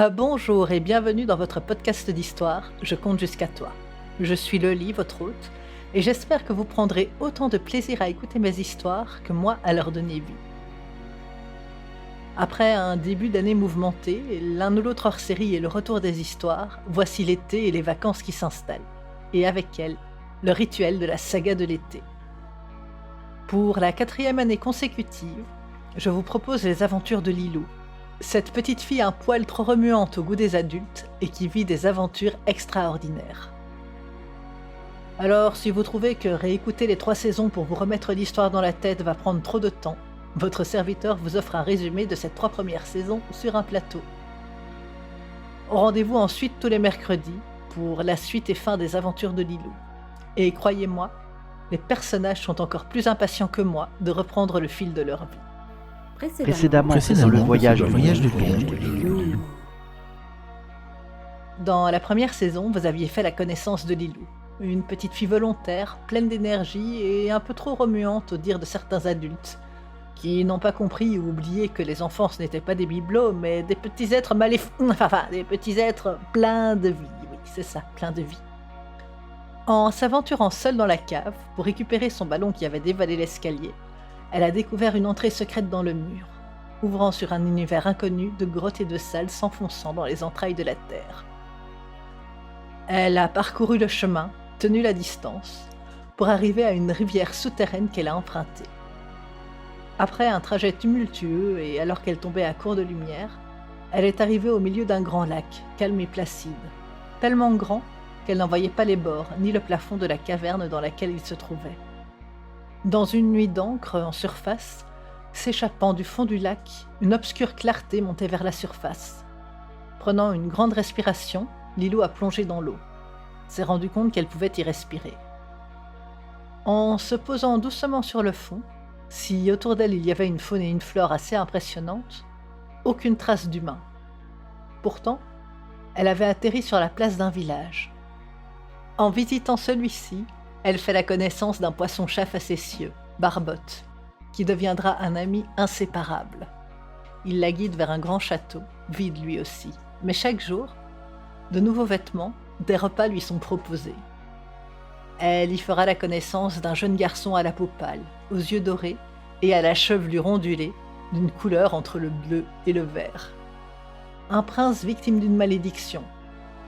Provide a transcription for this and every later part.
Bonjour et bienvenue dans votre podcast d'histoire, Je compte jusqu'à toi. Je suis Loli, votre hôte, et j'espère que vous prendrez autant de plaisir à écouter mes histoires que moi à leur donner vie. Après un début d'année mouvementé, l'un ou l'autre hors-série et le retour des histoires, voici l'été et les vacances qui s'installent, et avec elles, le rituel de la saga de l'été. Pour la 4e année consécutive, je vous propose les aventures de Lilou, cette petite fille un poil trop remuante au goût des adultes et qui vit des aventures extraordinaires. Alors, si vous trouvez que réécouter les 3 saisons pour vous remettre l'histoire dans la tête va prendre trop de temps, votre serviteur vous offre un résumé de ces 3 premières saisons sur un plateau. Rendez-vous ensuite tous les mercredis pour la suite et fin des aventures de Lilou. Et croyez-moi, les personnages sont encore plus impatients que moi de reprendre le fil de leur vie. Précédemment, dans le voyage de Lilou. Dans la première saison, vous aviez fait la connaissance de Lilou, une petite fille volontaire, pleine d'énergie et un peu trop remuante au dire de certains adultes, qui n'ont pas compris ou oublié que les enfants ce n'étaient pas des bibelots, mais des petits êtres des petits êtres pleins de vie, oui, c'est ça, pleins de vie. En s'aventurant seule dans la cave pour récupérer son ballon qui avait dévalé l'escalier, elle a découvert une entrée secrète dans le mur, ouvrant sur un univers inconnu de grottes et de salles s'enfonçant dans les entrailles de la terre. Elle a parcouru le chemin, tenu la distance, pour arriver à une rivière souterraine qu'elle a empruntée. Après un trajet tumultueux et alors qu'elle tombait à court de lumière, elle est arrivée au milieu d'un grand lac, calme et placide, tellement grand qu'elle n'en voyait pas les bords ni le plafond de la caverne dans laquelle il se trouvait. Dans une nuit d'encre en surface, s'échappant du fond du lac, une obscure clarté montait vers la surface. Prenant une grande respiration, Lilou a plongé dans l'eau, s'est rendu compte qu'elle pouvait y respirer. En se posant doucement sur le fond, si autour d'elle il y avait une faune et une flore assez impressionnantes, aucune trace d'humain. Pourtant, elle avait atterri sur la place d'un village. En visitant celui-ci, elle fait la connaissance d'un poisson-chat facétieux, Barbotte, qui deviendra un ami inséparable. Il la guide vers un grand château, vide lui aussi. Mais chaque jour, de nouveaux vêtements, des repas lui sont proposés. Elle y fera la connaissance d'un jeune garçon à la peau pâle, aux yeux dorés et à la chevelure ondulée, d'une couleur entre le bleu et le vert. Un prince victime d'une malédiction,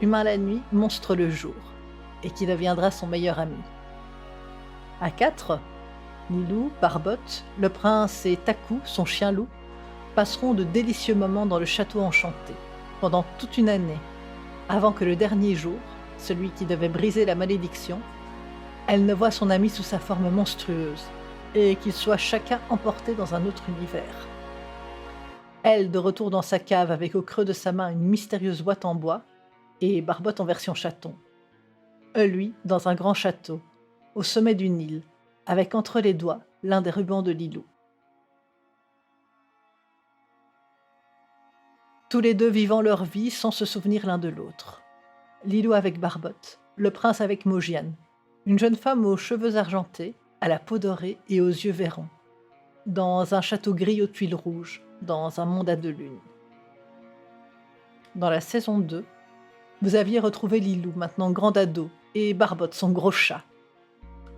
humain la nuit, monstre le jour, et qui deviendra son meilleur ami. À 4, Lilou, Barbotte, le prince et Takou, son chien loup, passeront de délicieux moments dans le château enchanté, pendant toute une année, avant que le dernier jour, celui qui devait briser la malédiction, elle ne voit son ami sous sa forme monstrueuse, et qu'ils soient chacun emportés dans un autre univers. Elle, de retour dans sa cave avec au creux de sa main une mystérieuse boîte en bois, et Barbotte en version chaton. Lui, dans un grand château, au sommet d'une île, avec entre les doigts l'un des rubans de Lilou. Tous les deux vivant leur vie sans se souvenir l'un de l'autre. Lilou avec Barbotte, le prince avec Mogiane, une jeune femme aux cheveux argentés, à la peau dorée et aux yeux verrons, dans un château gris aux tuiles rouges, dans un monde à 2 lunes. Dans la saison 2, vous aviez retrouvé Lilou, maintenant grande ado, et Barbotte, son gros chat.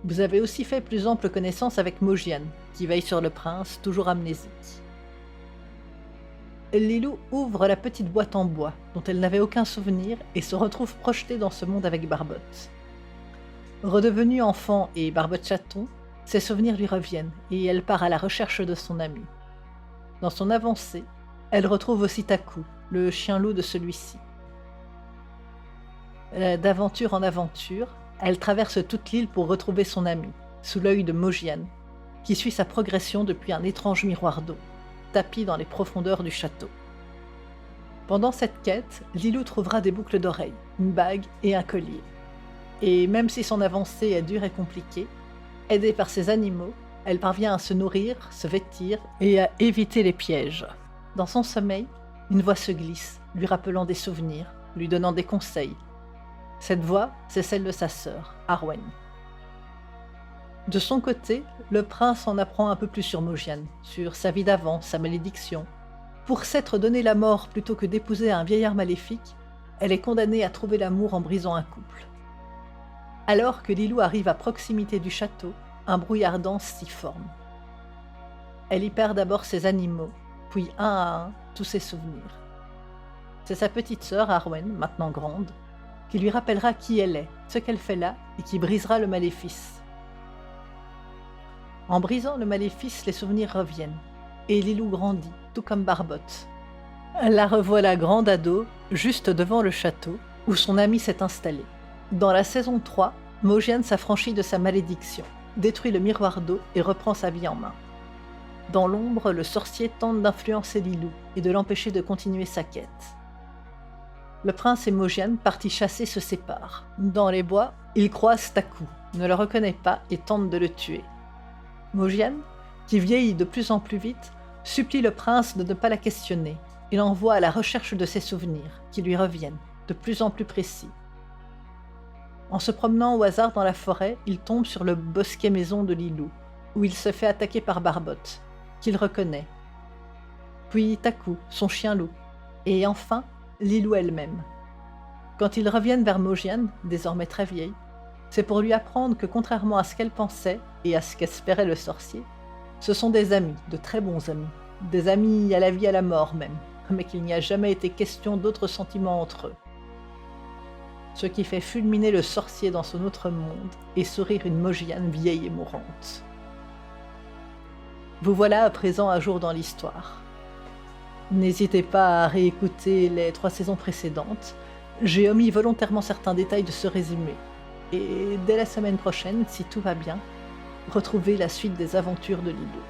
Vous avez aussi fait plus ample connaissance avec Mogiane, qui veille sur le prince, toujours amnésique. Lilou ouvre la petite boîte en bois, dont elle n'avait aucun souvenir, et se retrouve projetée dans ce monde avec Barbotte. Redevenue enfant et Barbotte chaton, ses souvenirs lui reviennent, et elle part à la recherche de son ami. Dans son avancée, elle retrouve aussi Takou, le chien loup de celui-ci. D'aventure en aventure, elle traverse toute l'île pour retrouver son ami, sous l'œil de Mogiane, qui suit sa progression depuis un étrange miroir d'eau, tapi dans les profondeurs du château. Pendant cette quête, Lilou trouvera des boucles d'oreilles, une bague et un collier. Et même si son avancée est dure et compliquée, aidée par ses animaux, elle parvient à se nourrir, se vêtir et à éviter les pièges. Dans son sommeil, une voix se glisse, lui rappelant des souvenirs, lui donnant des conseils. Cette voix, c'est celle de sa sœur, Arwen. De son côté, le prince en apprend un peu plus sur Mogiane, sur sa vie d'avant, sa malédiction, Pour s'être donné la mort plutôt que d'épouser un vieillard maléfique, elle est condamnée à trouver l'amour en brisant un couple. Alors que Lilou arrive à proximité du château, un brouillard dense s'y forme. Elle y perd d'abord ses animaux, puis un à un tous ses souvenirs. C'est sa petite sœur, Arwen, maintenant grande, qui lui rappellera qui elle est, ce qu'elle fait là, et qui brisera le maléfice. En brisant le maléfice, les souvenirs reviennent, et Lilou grandit, tout comme Barbotte. La revoilà grande ado, juste devant le château, où son ami s'est installé. Dans la saison 3, Mojiane s'affranchit de sa malédiction, détruit le miroir d'eau et reprend sa vie en main. Dans l'ombre, le sorcier tente d'influencer Lilou et de l'empêcher de continuer sa quête. Le prince et Mojiane, partis chasser, se séparent. Dans les bois, ils croisent Taku, ne le reconnaît pas et tente de le tuer. Mojiane, qui vieillit de plus en plus vite, supplie le prince de ne pas la questionner et l'envoie à la recherche de ses souvenirs, qui lui reviennent, de plus en plus précis. En se promenant au hasard dans la forêt, il tombe sur le bosquet maison de Lilou, où il se fait attaquer par Barbotte, qu'il reconnaît. Puis Taku, son chien loup, et enfin Lilou elle-même. Quand ils reviennent vers Mojiane, désormais très vieille, c'est pour lui apprendre que contrairement à ce qu'elle pensait et à ce qu'espérait le sorcier, ce sont des amis, de très bons amis, des amis à la vie à la mort même, mais qu'il n'y a jamais été question d'autres sentiments entre eux. Ce qui fait fulminer le sorcier dans son autre monde et sourire une Mojiane vieille et mourante. Vous voilà à présent à jour dans l'histoire. N'hésitez pas à réécouter les 3 saisons précédentes. J'ai omis volontairement certains détails de ce résumé. Et dès la semaine prochaine, si tout va bien, retrouvez la suite des aventures de Lilou.